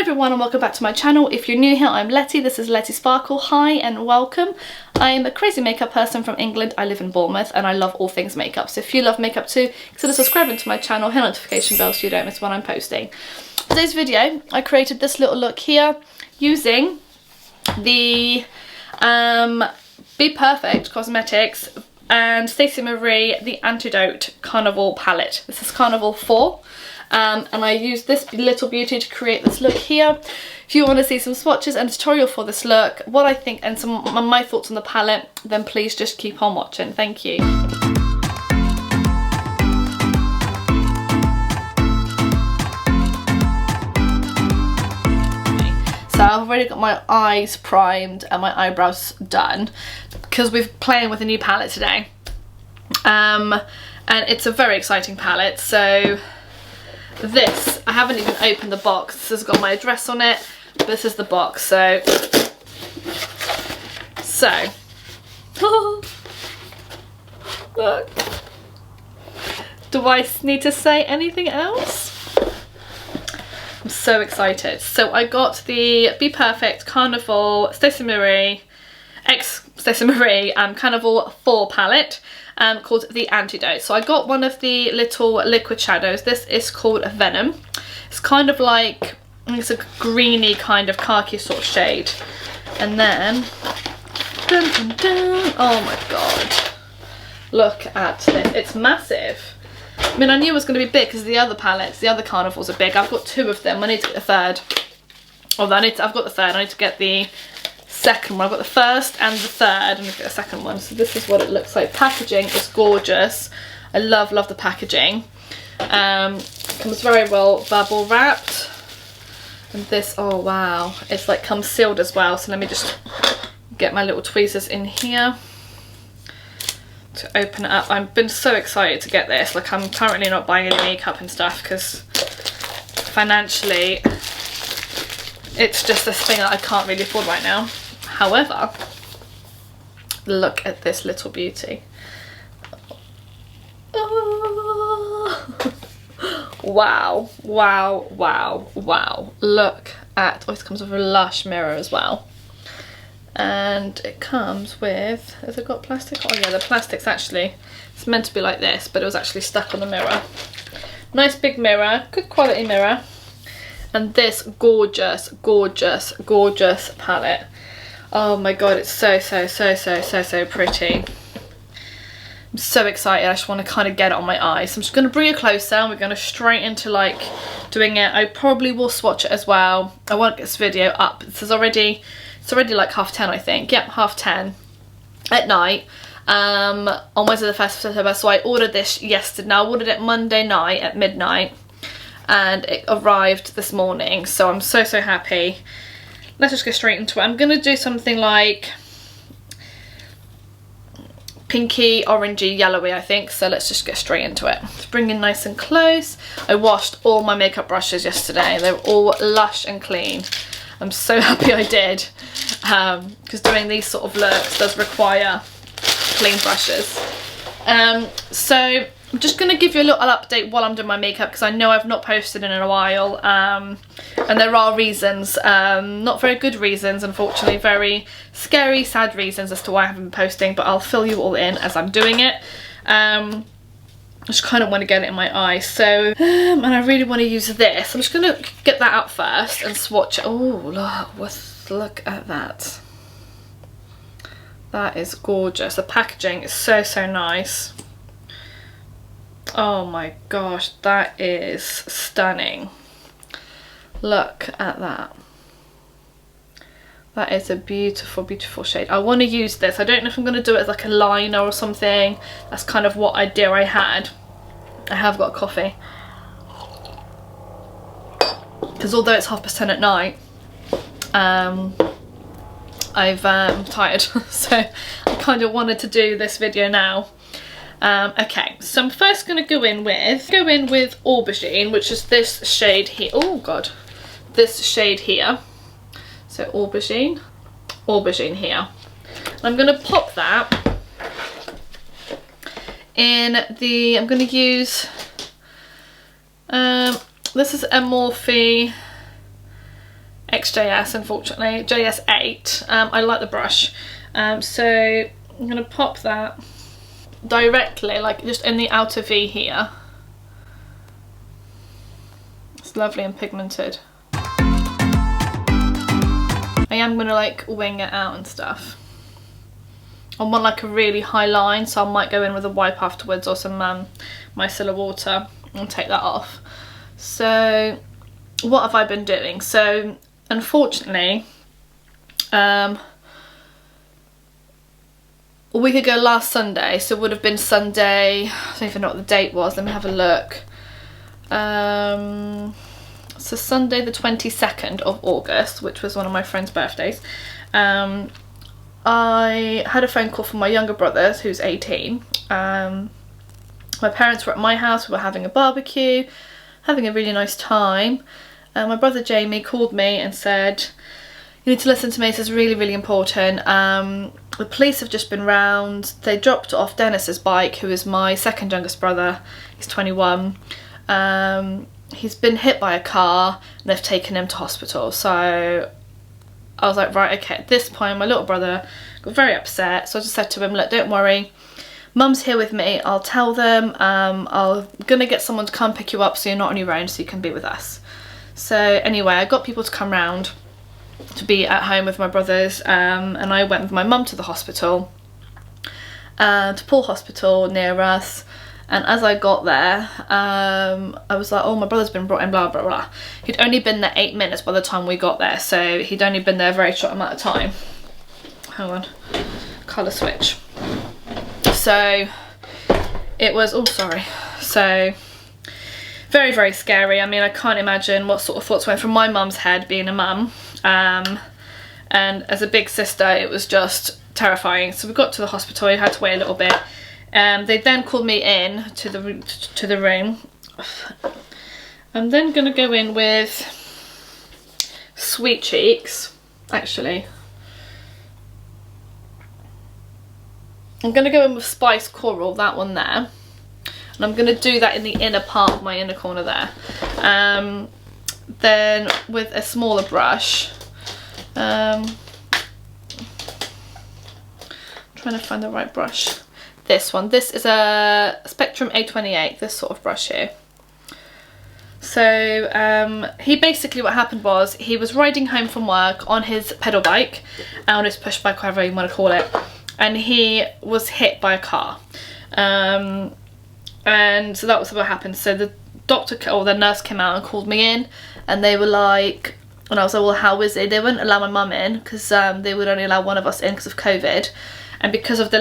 Hi everyone and welcome back to my channel. If you're new here, I'm Letty. This is Letty Sparkle. Hi and welcome. I am a crazy makeup person from England. I live in Bournemouth and I love all things makeup. So if you love makeup too, consider subscribing to my channel, hit the notification bell so you don't miss when I'm posting. For today's video, I created this little look here using the Be Perfect Cosmetics and Stacey Marie The Antidote Carnival palette. This is Carnival 4. And I used this little beauty to create this look here. If you want to see some swatches and a tutorial for this look, what I think and some of my thoughts on the palette, then please just keep on watching. Thank you. So I've already got my eyes primed and my eyebrows done because we're playing with a new palette today. And it's a very exciting palette. So this, I haven't even opened the box. This has got my address on it. This is the box. So look. Do I need to say anything else? I'm so excited. So I got the Be Perfect Carnival Stacey Marie Carnival 4 palette. Called The Antidote. So I got one of the little liquid shadows. This is called Venom. It's kind of like, it's a greeny kind of khaki sort of shade. And then, dun, dun, dun, oh my god, look at this. It's massive. I mean, I knew it was going to be big because the other palettes, the other carnivals are big. I've got two of them. I need to get the third. Although I've got the third. I need to get the second one. I've got the first and the third and I've got the second one. So this is what it looks like. Packaging is gorgeous. I love the packaging. Comes very well bubble wrapped. And this, oh wow, it's like comes sealed as well. So let me just get my little tweezers in here to open it up. I've been so excited to get this. Like, I'm currently not buying any makeup and stuff because financially it's just this thing that I can't really afford right now. However, look at this little beauty. Oh. Wow, wow, wow, wow. Look at, oh, it comes with a lush mirror as well. And it comes with, has it got plastic? Oh yeah, the plastic's actually, it's meant to be like this, but it was actually stuck on the mirror. Nice big mirror, good quality mirror. And this gorgeous, gorgeous, gorgeous palette. Oh my god, it's so pretty. I'm so excited. I just want to kind of get it on my eyes. So I'm just going to bring it closer and we're going to straight into like doing it. I probably will swatch it as well. I won't get this video up. It's already like 10:30 I think. Yep, 10:30 at night. On Wednesday the 1st of September. So I ordered this yesterday. Now I ordered it Monday night at midnight. And it arrived this morning, so I'm so happy. Let's just go straight into it. I'm gonna do something like pinky, orangey, yellowy, I think. So let's just get straight into it. Let's bring in nice and close. I washed all my makeup brushes yesterday. They were all lush and clean. I'm so happy I did, because doing these sort of looks does require clean brushes. So I'm just going to give you a little update while I'm doing my makeup because I know I've not posted in a while, and there are reasons, not very good reasons unfortunately, very scary, sad reasons as to why I haven't been posting, but I'll fill you all in as I'm doing it. I just kind of want to get it in my eye, so and I really want to use this. I'm just going to get that out first and swatch it. Oh look at that. That is gorgeous. The packaging is so nice. Oh my gosh, that is stunning. Look at that. That is a beautiful, beautiful shade. I want to use this. I don't know if I'm going to do it as like a liner or something. That's kind of what idea I had. I have got a coffee. Because although it's 10:30 at night, I'm tired. So I kind of wanted to do this video now. Okay, so I'm first going to go in with Aubergine, which is this shade here. Oh god, this shade here. So Aubergine here. And I'm going to pop that in the, I'm going to use This is a Morphe XJS, unfortunately, JS8. I like the brush, so I'm gonna pop that directly, like just in the outer V here. It's lovely and pigmented. I am gonna like wing it out and stuff. I want like a really high line, so I might go in with a wipe afterwards or some micellar water and take that off. So what have I been doing? So unfortunately, a week ago last Sunday, so it would have been Sunday, I don't even know what the date was, let me have a look. So Sunday the 22nd of August, which was one of my friend's birthdays, I had a phone call from my younger brother, who's 18. My parents were at my house, we were having a barbecue, having a really nice time. My brother Jamie called me and said, you need to listen to me, this is really, really important. The police have just been round. They dropped off Dennis's bike, who is my second youngest brother. He's 21. He's been hit by a car and they've taken him to hospital. So I was like, right, okay. At this point, my little brother got very upset. So I just said to him, look, don't worry. Mum's here with me. I'll tell them. I'm gonna get someone to come pick you up so you're not on your own, so you can be with us. So anyway, I got people to come round to be at home with my brothers, and I went with my mum to the hospital, to Paul Hospital near us. And as I got there, I was like, oh, my brother's been brought in, blah, blah, blah. He'd only been there 8 minutes by the time we got there, so he'd only been there a very short amount of time. Hang on, colour switch. So it was, oh, sorry. So very, very scary. I mean, I can't imagine what sort of thoughts went through my mum's head being a mum. And as a big sister, it was just terrifying. So we got to the hospital, we had to wait a little bit. They then called me in to the room. I'm then gonna go in with Sweet Cheeks, actually. I'm gonna go in with Spice Coral, that one there. And I'm gonna do that in the inner part of my inner corner there. Then with a smaller brush, trying to find the right brush. This one. This is a Spectrum A28, this sort of brush here. So he basically, what happened was, he was riding home from work on his pedal bike, on his push bike, whatever you want to call it, and he was hit by a car. And so that was what happened. So the doctor or the nurse came out and called me in, and they were like, and I was like, well, how is it? They wouldn't allow my mum in because they would only allow one of us in because of COVID. And because of the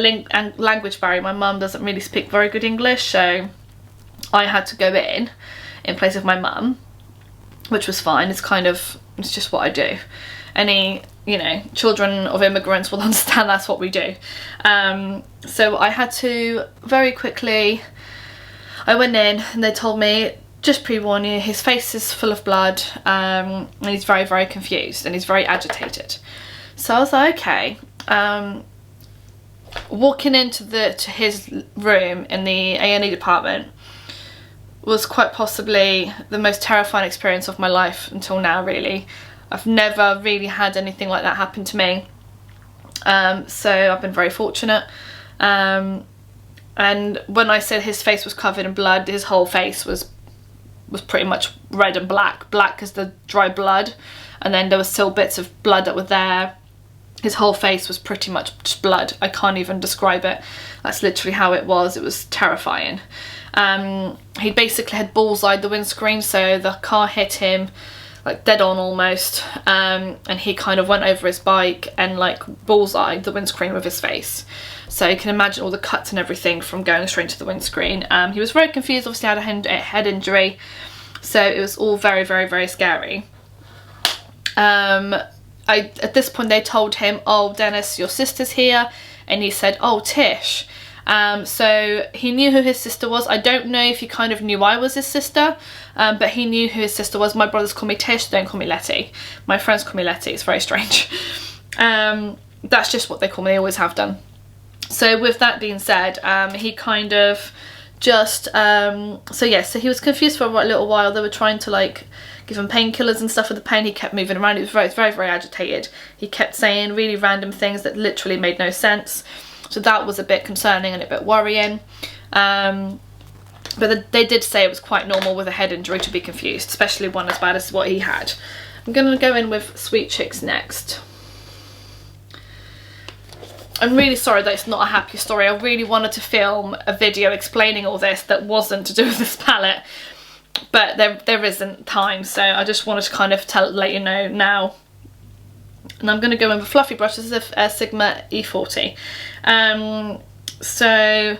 language barrier, my mum doesn't really speak very good English, so I had to go in place of my mum, which was fine. It's just what I do. Any, you know, children of immigrants will understand that's what we do. So I had to very quickly, I went in and they told me, just pre-warn you, his face is full of blood, and he's very, very confused and he's very agitated. So I was like, okay. Walking into his room in the A&E department was quite possibly the most terrifying experience of my life until now, really. I've never really had anything like that happen to me. So I've been very fortunate. And when I said his face was covered in blood, his whole face was pretty much red and black. Black as the dry blood, and then there was still bits of blood that were there. His whole face was pretty much just blood. I can't even describe it. That's literally how it was. It was terrifying. He basically had bullseyed the windscreen, so the car hit him like dead on almost, and he kind of went over his bike and like bullseyed the windscreen with his face. So you can imagine all the cuts and everything from going straight to the windscreen. He was very confused, obviously had a head injury, so it was all very, very, very scary. At this point they told him, oh, Dennis, your sister's here, and he said, oh, Tish. So he knew who his sister was. I don't know if he kind of knew I was his sister, but he knew who his sister was. My brothers call me Tish, they don't call me Letty. My friends call me Letty, it's very strange. That's just what they call me, they always have done. So with that being said, he kind of just, so he was confused for a little while. They were trying to like give him painkillers and stuff with the pain. He kept moving around. He was very agitated. He kept saying really random things that literally made no sense. So that was a bit concerning and a bit worrying. But they did say it was quite normal with a head injury to be confused, especially one as bad as what he had. I'm going to go in with Sweet Chicks next. I'm really sorry that it's not a happy story. I really wanted to film a video explaining all this that wasn't to do with this palette, but there isn't time, so I just wanted to kind of let you know now. And I'm going to go in with Fluffy Brush. This is a Sigma E40. So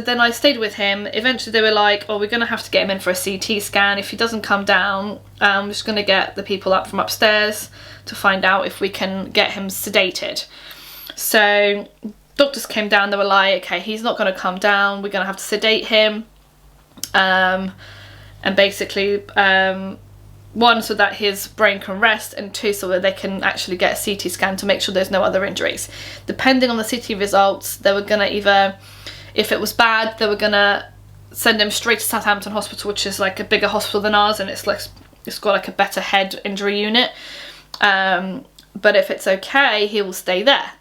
then I stayed with him. Eventually they were like, oh, we're going to have to get him in for a CT scan. If he doesn't come down, I'm just going to get the people up from upstairs to find out if we can get him sedated. So doctors came down. They were like, okay, he's not going to come down. We're going to have to sedate him. And basically, one, so that his brain can rest, and two, so that they can actually get a CT scan to make sure there's no other injuries. Depending on the CT results, they were going to either, if it was bad, they were going to send him straight to Southampton Hospital, which is like a bigger hospital than ours, and it's got like a better head injury unit. But if it's okay, he will stay there.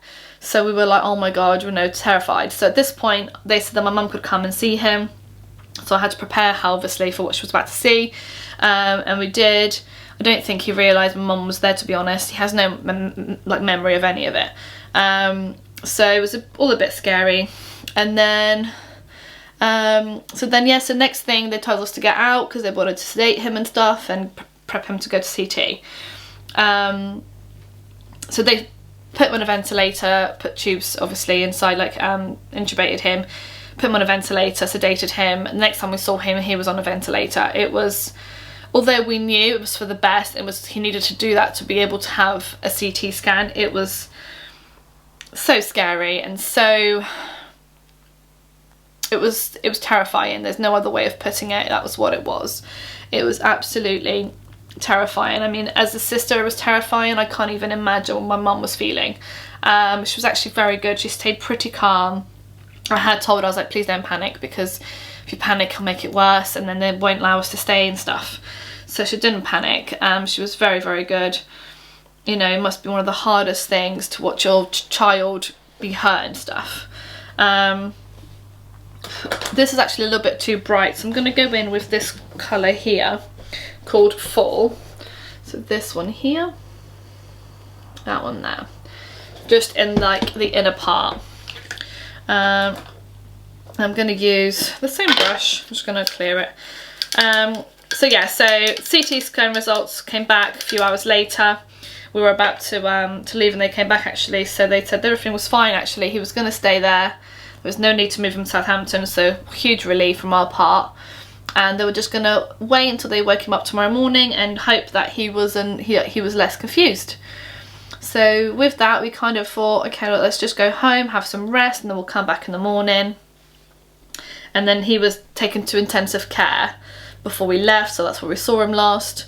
So we were like, oh my god, we're terrified. So at this point, they said that my mum could come and see him. So I had to prepare her, obviously, for what she was about to see. And we did. I don't think he realised my mum was there, to be honest. He has no memory of any of it. So it was all a bit scary. And then, so next thing, they told us to get out because they wanted to sedate him and stuff and prep him to go to CT. So they put him on a ventilator, put tubes obviously inside, intubated him, put him on a ventilator, sedated him. The next time we saw him, he was on a ventilator. It was, although we knew it was for the best, he needed to do that to be able to have a CT scan. It was so scary and so, it was terrifying. There's no other way of putting it. That was what it was. It was absolutely terrifying. I mean, as a sister, it was terrifying. I can't even imagine what my mum was feeling. She was actually very good. She stayed pretty calm. I had told her, I was like, please don't panic, because if you panic, I'll make it worse, and then they won't allow us to stay and stuff. So she didn't panic. She was very good. You know, it must be one of the hardest things to watch your child be hurt and stuff. This is actually a little bit too bright, so I'm going to go in with this colour here called Fall. So this one here, that one there, just in like the inner part. I'm going to use the same brush. I'm just going to clear it. So CT scan results came back a few hours later. We were about to leave and they came back actually. So they said everything was fine actually. He was going to stay there. There was no need to move him to Southampton, so huge relief from our part. And they were just going to wait until they woke him up tomorrow morning and hope that he was less confused. So with that, we kind of thought, okay, look, let's just go home, have some rest, and then we'll come back in the morning. And then he was taken to intensive care before we left, so that's where we saw him last.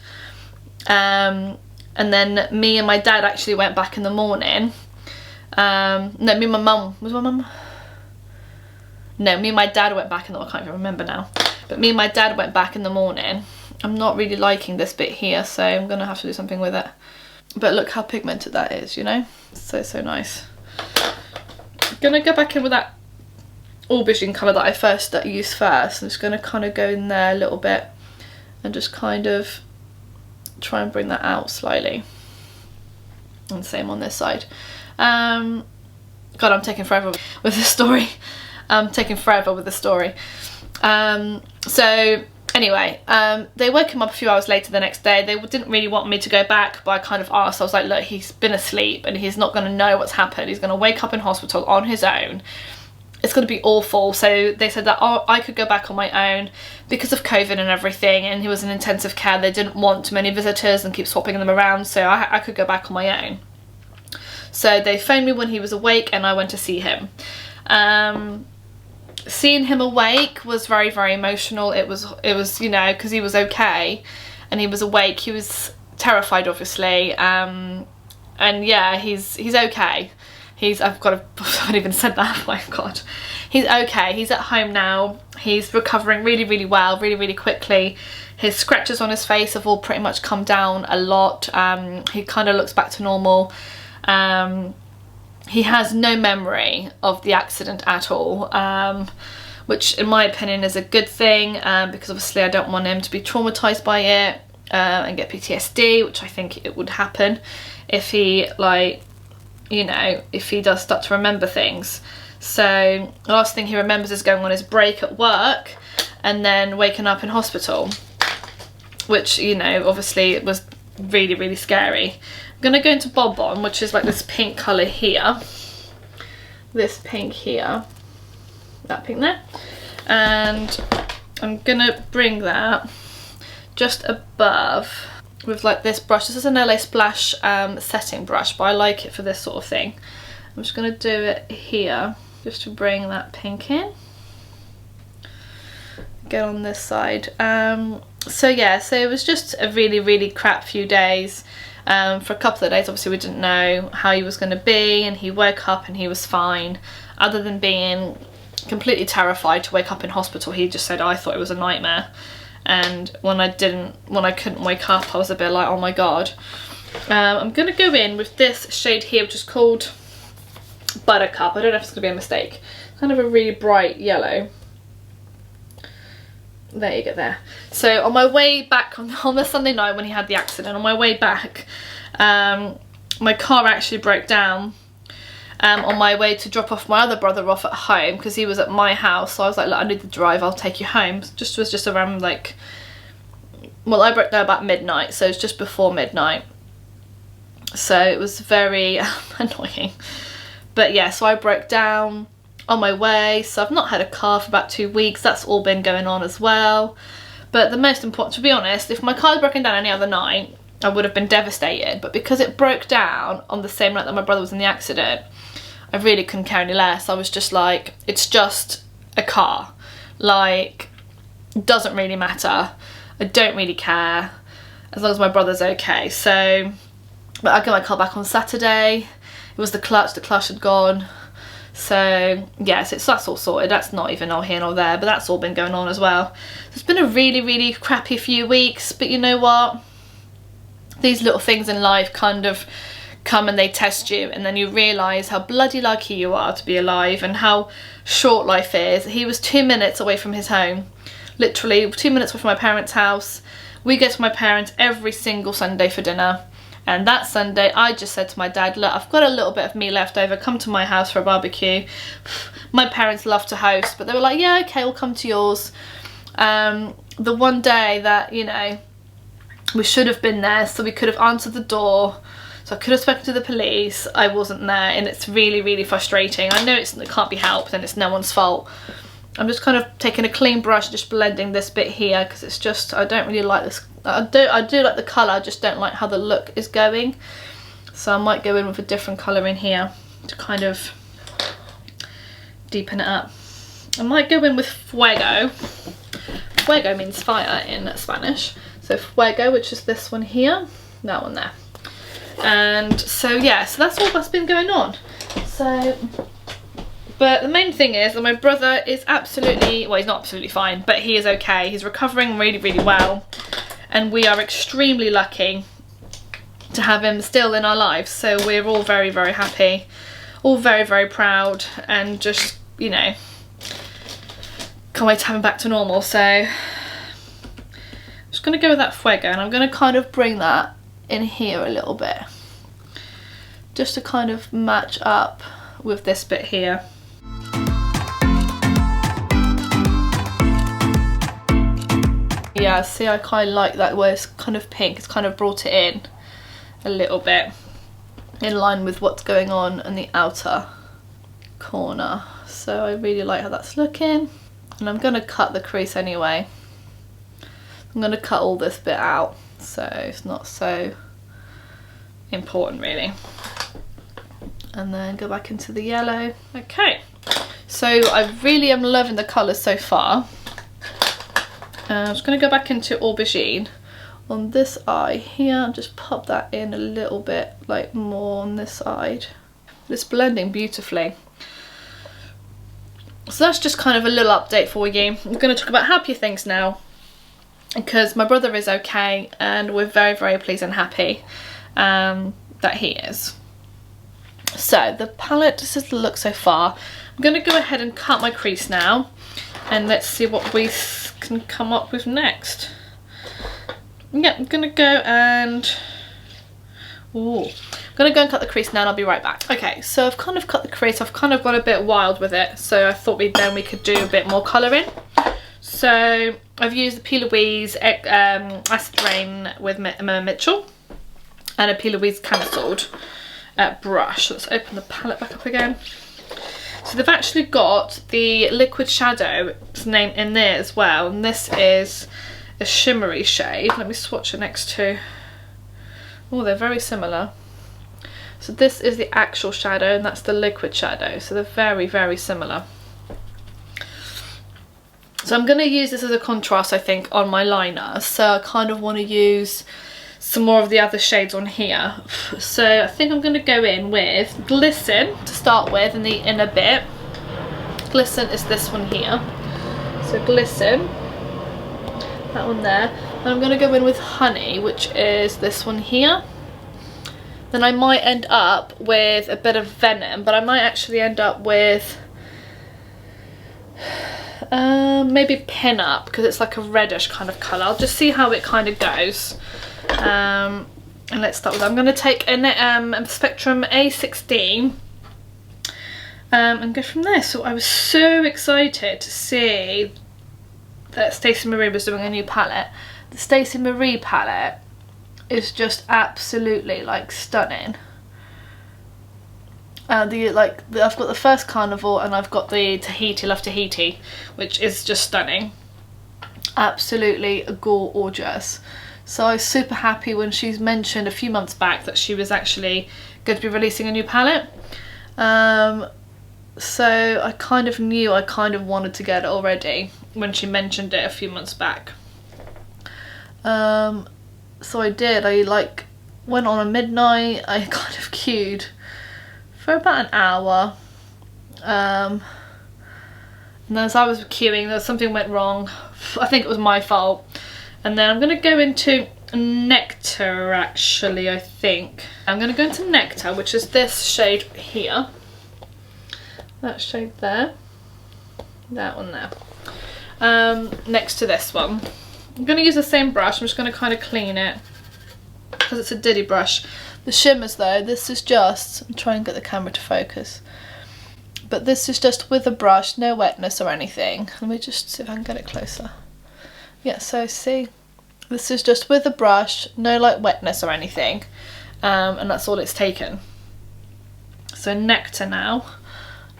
And then me and my dad actually went back in the morning. No, me and my mum, was my mum? No, me and my dad went back in the, I can't even remember now. But me and my dad went back in the morning. I'm not really liking this bit here, so I'm going to have to do something with it. But look how pigmented that is, you know? So nice. I'm going to go back in with that aubergine colour that I used first. I'm just going to kind of go in there a little bit and just kind of try and bring that out slightly. And same on this side. God, I'm taking forever with this story. So anyway, they woke him up a few hours later the next day. They didn't really want me to go back, but I kind of asked. I was like, look, he's been asleep and he's not going to know what's happened. He's going to wake up in hospital on his own. It's going to be awful. So they said that I could go back on my own because of COVID and everything, and he was in intensive care. They didn't want too many visitors and keep swapping them around, so I could go back on my own. So they phoned me when he was awake and I went to see him. Seeing him awake was very emotional. It was you know, because he was okay and he was awake. He was terrified obviously, and yeah, he's okay. I haven't even said that. Oh my god, he's okay. He's at home now. He's recovering really well, really quickly. His scratches on his face have all pretty much come down a lot. He kind of looks back to normal. He has no memory of the accident at all, which in my opinion is a good thing, because obviously I don't want him to be traumatized by it and get PTSD, which I think it would happen if he, like, you know, if he does start to remember things. So the last thing he remembers is going on his break at work and then waking up in hospital, which, you know, obviously it was really, really scary. I'm gonna go into Bonbon, which is like this pink colour here. This pink here. That pink there. And I'm gonna bring that just above with like this brush. This is an LA Splash setting brush, but I like it for this sort of thing. I'm just gonna do it here, just to bring that pink in. Get on this side. So yeah, so it was just a really, really crap few days. For a couple of days, obviously we didn't know how he was going to be, and he woke up and he was fine. Other than being completely terrified to wake up in hospital, he just said, I thought it was a nightmare. And when I couldn't wake up, I was a bit like, oh my god. I'm going to go in with this shade here, which is called Buttercup. I don't know if it's going to be a mistake. It's kind of a really bright yellow. There you go, there. So on my way back on the Sunday night when he had the accident, on my way back, my car actually broke down on my way to drop off my other brother off at home, because he was at my house. So I was like, look, I need to drive, I'll take you home. It was just around like, well, I broke down about midnight, so it's just before midnight. So it was very annoying. But yeah, so I broke down on my way, so I've not had a car for about 2 weeks. That's all been going on as well. But the most important, to be honest, if my car had broken down any other night, I would have been devastated. But because it broke down on the same night that my brother was in the accident, I really couldn't care any less. I was just like, it's just a car. Like, it doesn't really matter. I don't really care, as long as my brother's okay. So, but I got my car back on Saturday. It was the clutch had gone. So yeah, so that's all sorted. That's not even all here nor there, but that's all been going on as well. So it's been a really, really crappy few weeks, but you know what? These little things in life kind of come and they test you, and then you realise how bloody lucky you are to be alive and how short life is. He was 2 minutes away from his home, literally 2 minutes away from my parents' house. We go to my parents every single Sunday for dinner. And that Sunday, I just said to my dad, look, I've got a little bit of me left over, come to my house for a barbecue. My parents love to host, but they were like, yeah, okay, we'll come to yours. The one day that, you know, we should have been there, so we could have answered the door, so I could have spoken to the police, I wasn't there, and it's really, really frustrating. I know it can't be helped and it's no one's fault. I'm just kind of taking a clean brush, just blending this bit here, because it's just, I don't really like this. I do like the colour, I just don't like how the look is going. So I might go in with a different colour in here to kind of deepen it up. I might go in with Fuego. Fuego means fire in Spanish. So Fuego, which is this one here, that one there. And so yeah, so that's all that's been going on. So, but the main thing is that my brother is absolutely, well, he's not absolutely fine, but he is okay. He's recovering really, really well. And we are extremely lucky to have him still in our lives. So we're all very, very happy, all very, very proud, and just, you know, can't wait to have him back to normal. So I'm just going to go with that Fuego, and I'm going to kind of bring that in here a little bit, just to kind of match up with this bit here. Yeah, see, I kind of like that where it's kind of pink. It's kind of brought it in a little bit, in line with what's going on in the outer corner. So I really like how that's looking. And I'm going to cut the crease anyway. I'm going to cut all this bit out, so it's not so important really. And then go back into the yellow. Okay, so I really am loving the colours so far. I'm just going to go back into Aubergine on this eye here and just pop that in a little bit, like more on this side. It's blending beautifully. So that's just kind of a little update for you. I'm going to talk about happier things now. because my brother is okay and we're very, very pleased and happy that he is. So the palette, this is the look so far. I'm going to go ahead and cut my crease now, and let's see what we can come up with next. Yeah, I'm going to go and... Ooh. I'm going to go and cut the crease now and I'll be right back. Okay, so I've kind of cut the crease. I've kind of gone a bit wild with it, so I thought we could do a bit more colouring. So I've used the P. Louise Acid Rain with Mitchell and a P. Louise cancelled brush. Let's open the palette back up again. So they've actually got the liquid shadow's name in there as well, and this is a shimmery shade. Let me swatch it next to. Oh, they're very similar. So this is the actual shadow and that's the liquid shadow, so they're very, very similar. So I'm going to use this as a contrast, I think, on my liner. So I kind of want to use some more of the other shades on here. So I think I'm going to go in with Glisten to start with in the inner bit. Glisten is this one here. So Glisten, that one there. And I'm going to go in with Honey, which is this one here. Then I might end up with a bit of Venom, but I might actually end up with maybe Pin Up, because it's like a reddish kind of colour. I'll just see how it kind of goes. And let's start with, I'm going to take a Spectrum A16 and go from there. So I was so excited to see that Stacey Marie was doing a new palette. The Stacey Marie palette is just absolutely like stunning. I've got the first Carnival and I've got the Tahiti, Love Tahiti, which is just stunning. Absolutely gorgeous. So I was super happy when she's mentioned a few months back that she was actually going to be releasing a new palette. So I kind of knew I kind of wanted to get it already when she mentioned it a few months back. So I did. I went on a midnight. I kind of queued for about an hour. And as I was queuing, something went wrong. I think it was my fault. And then I'm going to go into Nectar, actually, I think. I'm going to go into Nectar, which is this shade here. That shade there. That one there. Next to this one. I'm going to use the same brush. I'm just going to kind of clean it because it's a diddy brush. The shimmers though, this is just, I'm trying to get the camera to focus, but this is just with a brush, no wetness or anything. Let me just see if I can get it closer. Yeah, so see, this is just with a brush, no like wetness or anything, and that's all it's taken. So Nectar now,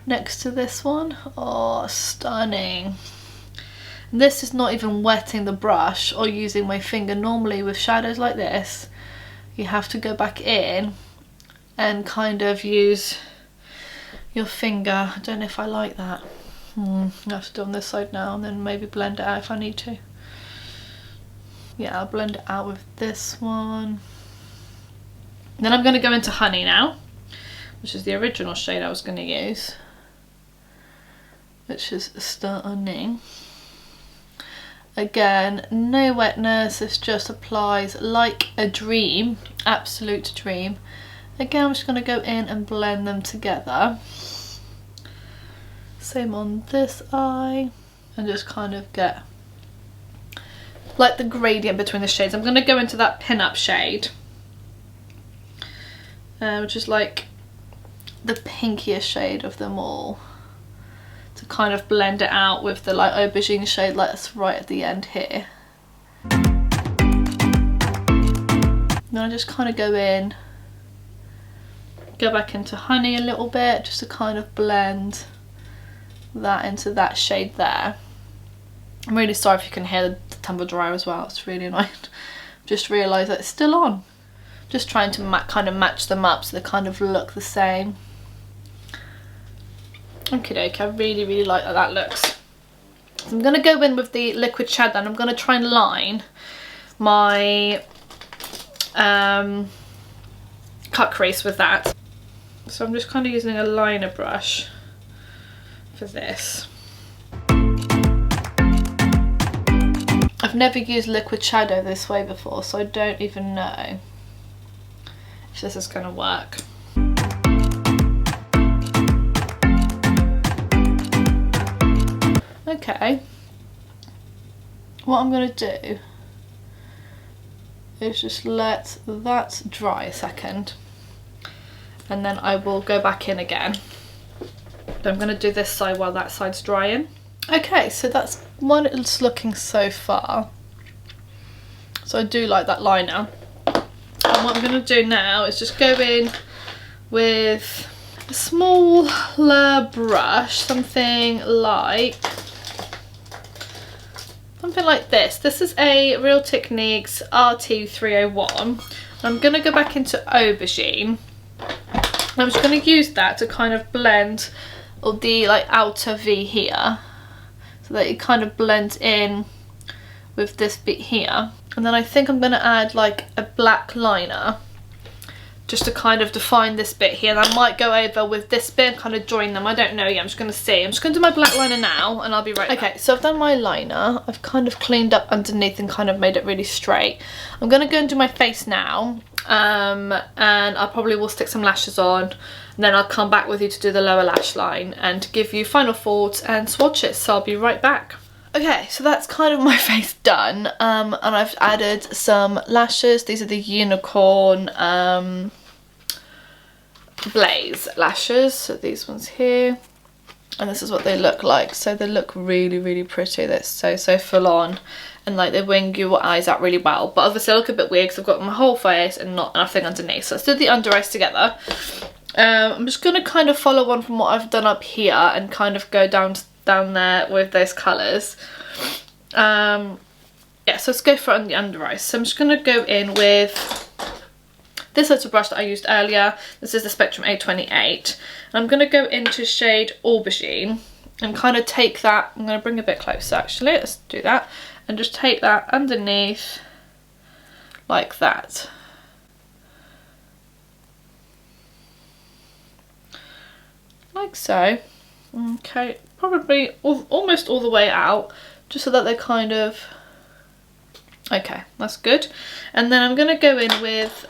next to this one. Oh, stunning. This is not even wetting the brush or using my finger. Normally with shadows like this, you have to go back in and kind of use your finger. I don't know if I like that. I have to do on this side now and then maybe blend it out if I need to. Yeah, I'll blend it out with this one. Then I'm going to go into Honey now, which is the original shade I was going to use, which is stunning. Again, no wetness, this just applies like a dream, absolute dream. Again, I'm just going to go in and blend them together. Same on this eye, and just kind of get like the gradient between the shades. I'm going to go into that Pin Up shade, which is like the pinkiest shade of them all, to kind of blend it out with the like aubergine shade that's right at the end here. Then I just kind of go in, go back into Honey a little bit just to kind of blend that into that shade there. I'm really sorry if you can hear the tumble dryer as well, it's really annoying. Just realised that it's still on. Just trying to kind of match them up so they kind of look the same. Okay, dokie, I really, really like how that looks. So I'm going to go in with the liquid shadow and I'm going to try and line my cut crease with that. So I'm just kind of using a liner brush for this. I've never used liquid shadow this way before, so I don't even know if this is going to work. Okay, what I'm going to do is just let that dry a second, and then I will go back in again. So I'm going to do this side while that side's drying. Okay, so that's what it's looking so far. So I do like that liner. And what I'm going to do now is just go in with a smaller brush, something like this. This is a Real Techniques RT301. I'm going to go back into Aubergine. I'm just going to use that to kind of blend the like outer V here, so that it kind of blends in with this bit here. And then I think I'm going to add like a black liner just to kind of define this bit here, and I might go over with this bit and kind of join them. I don't know yet, I'm just going to see. I'm just going to do my black liner now and I'll be right back. Okay, so I've done my liner. I've kind of cleaned up underneath and kind of made it really straight. I'm going to go and do my face now, and I probably will stick some lashes on, and then I'll come back with you to do the lower lash line and give you final thoughts and swatches, so I'll be right back. Okay, so that's kind of my face done, and I've added some lashes. These are the Unicorn Blaze lashes, so these ones here, and this is what they look like. So they look really, really pretty. They're so full on, and like they wing your eyes out really well, but obviously I look a bit weird because I've got my whole face and not nothing underneath. So let's do the under eyes together. I'm just going to kind of follow on from what I've done up here and kind of go down there with those colours. Yeah, so let's go for it on the under eyes. So I'm just going to go in with this little brush that I used earlier. This is the Spectrum A28. And I'm going to go into shade Aubergine and kind of take that, I'm going to bring it a bit closer actually, let's do that, and just take that underneath like that. Like so. Okay, probably almost all the way out, just so that they kind of, okay, that's good. And then I'm going to go in with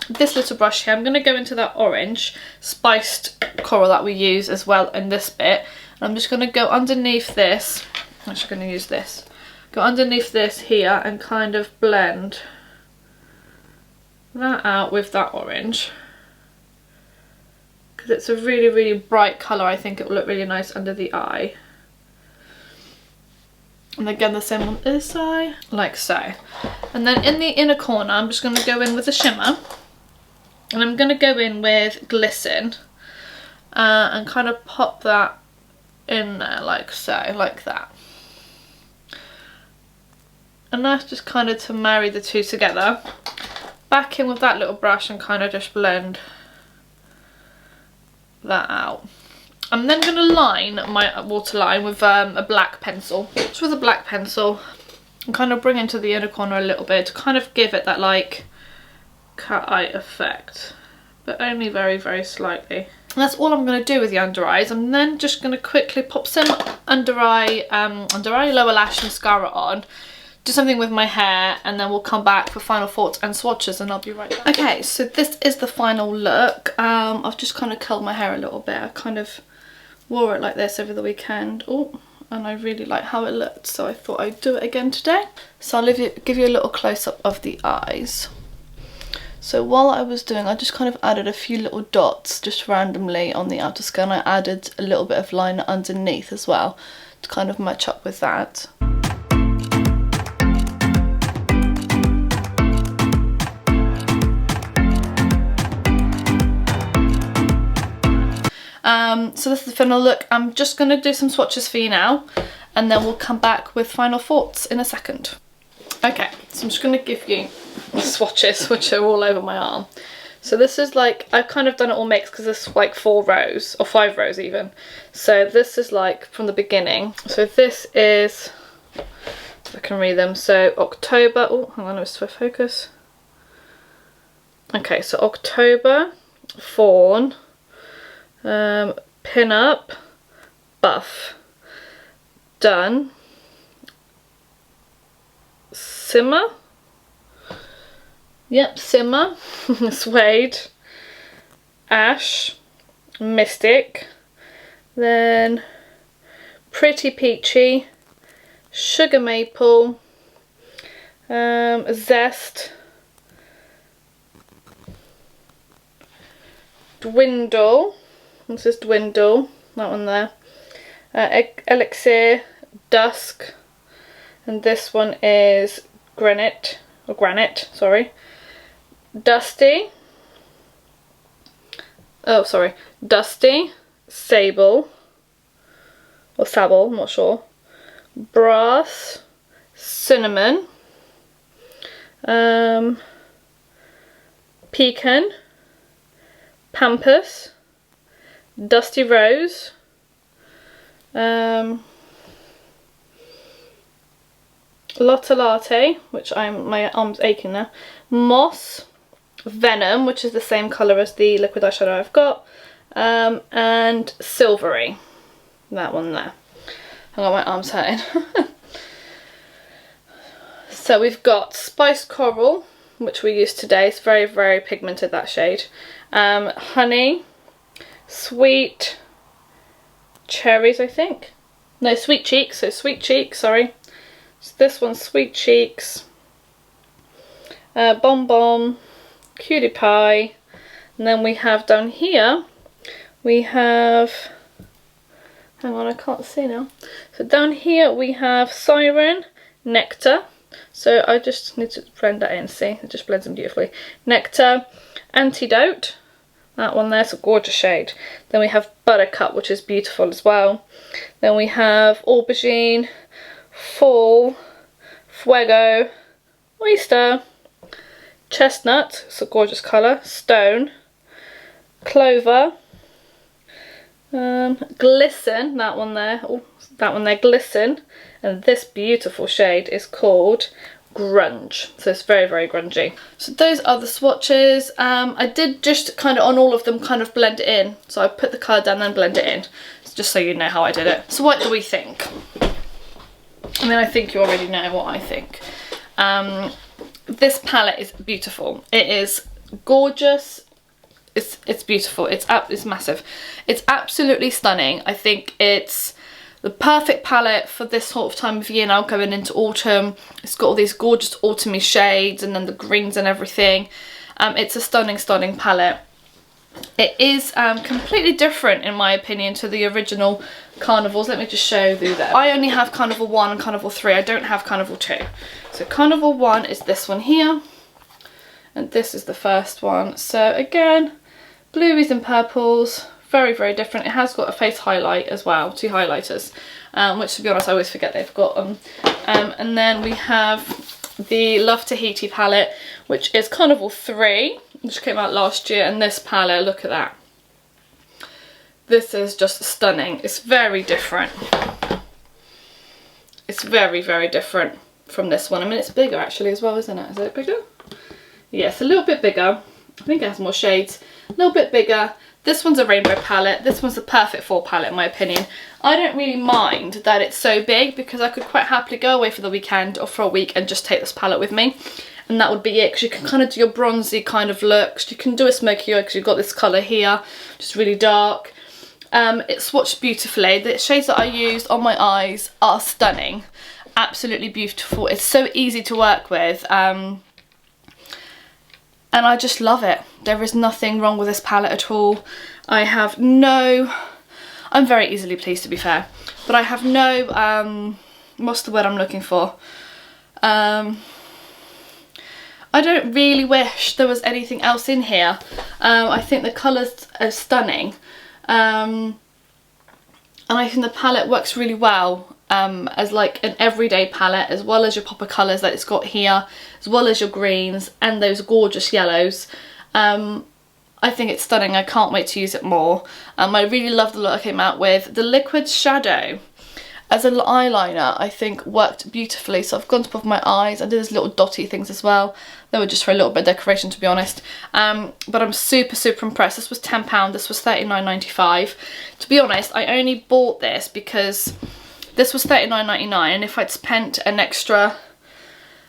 this little brush here. I'm going to go into that orange spiced coral that we use as well in this bit. And I'm just going to go underneath this, I'm actually going to use this, go underneath this here and kind of blend that out with that orange. Because it's a really, really bright colour. I think it will look really nice under the eye. And again the same on this side, like so. And then in the inner corner I'm just going to go in with a shimmer, and I'm going to go in with Glisten and kind of pop that in there like so, like that. And that's just kind of to marry the two together. Back in with that little brush and kind of just blend that out. I'm then going to line my waterline with a black pencil. Just with a black pencil, and kind of bring into the inner corner a little bit to kind of give it that like cat eye effect, but only very, very slightly. And that's all I'm going to do with the under eyes. I'm then just going to quickly pop some under eye lower lash mascara on, do something with my hair, and then we'll come back for final thoughts and swatches, and I'll be right back. Okay, so this is the final look. I've just kind of curled my hair a little bit. I kind of wore it like this over the weekend. Oh, and I really like how it looked, so I thought I'd do it again today. So I'll give you a little close-up of the eyes. So while I was doing, I just kind of added a few little dots just randomly on the outer skin. I added a little bit of liner underneath as well to kind of match up with that. So this is the final look. I'm just going to do some swatches for you now, and then we'll come back with final thoughts in a second. Okay, so I'm just going to give you the swatches, which are all over my arm. So this is like, I've kind of done it all mixed because there's like 4 rows, or 5 rows even. So this is like from the beginning. So this is, if I can read them, so October, oh, hang on, let's focus. Okay, so October, Fawn, Pin Up, Buff, Done, Simmer. Yep, Simmer. Suede. Ash. Mystic. Then Pretty Peachy. Sugar Maple. Zest. Dwindle. This is Dwindle. That one there. Elixir. Dusk. And this one is Granite, sorry. Dusty. Oh, sorry. Dusty. Sable. Or Sable, I'm not sure. Brass. Cinnamon. Pecan. Pampas. Dusty Rose. Lotta Latte, which my arm's aching now. Moss. Venom, which is the same colour as the liquid eyeshadow I've got. And Silvery. That one there. I got my arms hurting. So we've got Spiced Coral, which we used today. It's very, very pigmented, that shade. Honey. Sweet Cherries, I think. No, Sweet Cheeks. So Sweet Cheeks, sorry. So this one's Sweet Cheeks. Bon Bon. Cutie Pie. And then we have down here, we have, hang on, I can't see now. So down here we have Siren, Nectar. So I just need to blend that in, see, it just blends in beautifully. Nectar, Antidote, that one there's a gorgeous shade. Then we have Buttercup, which is beautiful as well. Then we have Aubergine, Fall, Fuego, Oyster, Chestnut, it's a gorgeous colour, Stone, Clover, Glisten, that one there, oh, that one there, Glisten, and this beautiful shade is called Grunge, so it's very, very grungy. So those are the swatches. I did just kind of on all of them kind of blend it in, so I put the colour down and then blend it in, just so you know how I did it. So what do we think? I mean, I think you already know what I think. This palette is beautiful. It is gorgeous. It's beautiful. It's massive. It's absolutely stunning. I think it's the perfect palette for this sort of time of year now, going into autumn. It's got all these gorgeous autumny shades and then the greens and everything. It's a stunning, stunning palette. It is completely different, in my opinion, to the original Carnivals. Let me just show you that. I only have Carnival 1 and Carnival 3. I don't have Carnival 2. So Carnival 1 is this one here. And this is the first one. So again, blues and purples. Very, very different. It has got a face highlight as well. 2 highlighters. Which, to be honest, I always forget they've got them. And then we have the Love Tahiti palette, which is Carnival 3. Which came out last year. And this palette, look at that. This is just stunning. It's very different. It's very, very different from this one. I mean, it's bigger actually as well, isn't it? Is it bigger? Yes, a little bit bigger. I think it has more shades. A little bit bigger. This one's a rainbow palette. This one's the perfect fall palette, in my opinion. I don't really mind that it's so big, because I could quite happily go away for the weekend or for a week and just take this palette with me. And that would be it, because you can kind of do your bronzy kind of looks. You can do a smoky eye because you've got this colour here, just really dark. It's swatched beautifully. The shades that I used on my eyes are stunning. Absolutely beautiful. It's so easy to work with. And I just love it. There is nothing wrong with this palette at all. I'm very easily pleased, to be fair. But I have no, what's the word I'm looking for? I don't really wish there was anything else in here. I think the colours are stunning. And I think the palette works really well as like an everyday palette, as well as your popper colours that it's got here, as well as your greens and those gorgeous yellows. I think it's stunning. I can't wait to use it more. I really love the look I came out with. The liquid shadow as an eyeliner, I think, worked beautifully. So I've gone to both my eyes. I did these little dotty things as well. They were just for a little bit of decoration, to be honest. But I'm super, super impressed. This was £10. This was £39.95. To be honest, I only bought this because this was £39.99. And if I'd spent an extra,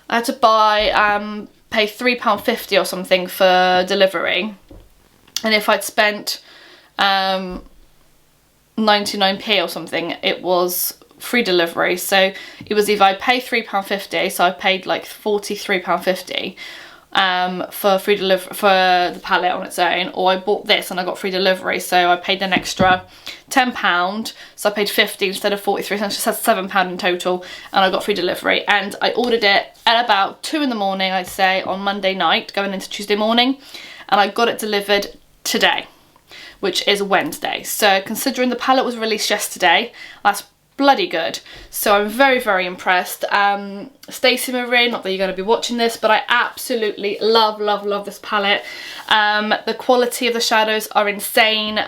I had to buy, pay £3.50 or something for delivery. And if I'd spent 99p or something, it was free delivery. So it was either I paid £3.50, so I paid like £43.50 for free delivery for the palette on its own, or I bought this and I got free delivery, so I paid an extra £10, so I paid 50 instead of 43, so I just had £7 in total, and I got free delivery. And I ordered it at about 2 in the morning, I'd say, on Monday night going into Tuesday morning, and I got it delivered today, which is Wednesday. So considering the palette was released yesterday, that's bloody good. So I'm very, very impressed. Stacey Marie, not that you're going to be watching this, but I absolutely love, love, love this palette. The quality of the shadows are insane.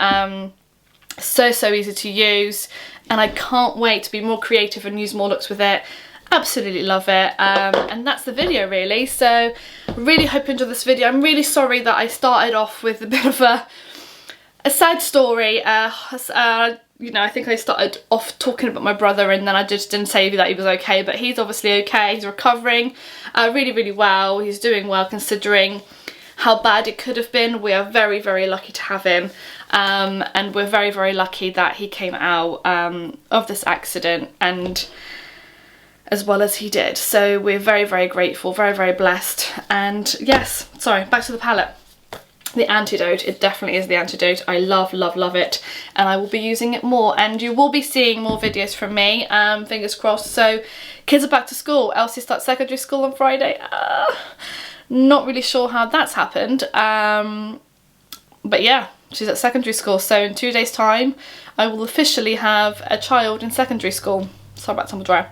So easy to use, and I can't wait to be more creative and use more looks with it. Absolutely love it. And that's the video really. So really hope you enjoyed this video. I'm really sorry that I started off with a bit of a sad story. You know, I think I started off talking about my brother and then I just didn't say that he was okay, but he's obviously okay. He's recovering really, really well. He's doing well considering how bad it could have been. We are very, very lucky to have him, and we're very, very lucky that he came out of this accident and as well as he did. So we're very, very grateful, very, very blessed. And yes, sorry, back to the palette. The Antidote, it definitely is the Antidote. I love, love, love it, and I will be using it more, and you will be seeing more videos from me, fingers crossed. So kids are back to school. Elsie starts secondary school on Friday. Not really sure how that's happened, but yeah, she's at secondary school, so in 2 days time I will officially have a child in secondary school. Sorry about tumble dryer.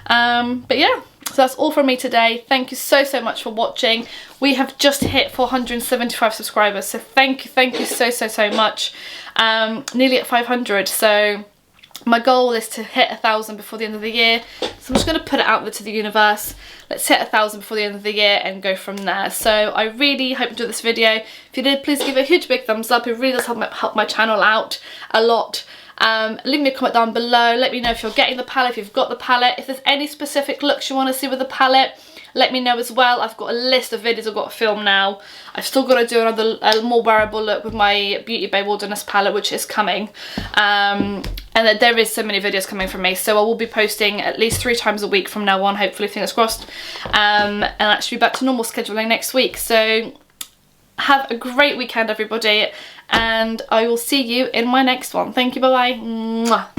But yeah, so that's all from me today. Thank you so much for watching. We have just hit 475 subscribers, so thank you so much. Nearly at 500, so my goal is to hit 1,000 before the end of the year. So I'm just going to put it out there to the universe. Let's hit 1,000 before the end of the year and go from there. So I really hope you enjoyed this video. If you did, please give it a huge big thumbs up. It really does help my channel out a lot. Leave me a comment down below. Let me know if you're getting the palette, if you've got the palette. If there's any specific looks you want to see with the palette, let me know as well. I've got a list of videos I've got to film now. I've still got to do a more wearable look with my Beauty Bay Wilderness palette, which is coming. And there is so many videos coming from me, so I will be posting at least 3 times a week from now on, hopefully, fingers crossed. And I should be back to normal scheduling next week. So have a great weekend, everybody, and I will see you in my next one. Thank you, bye bye.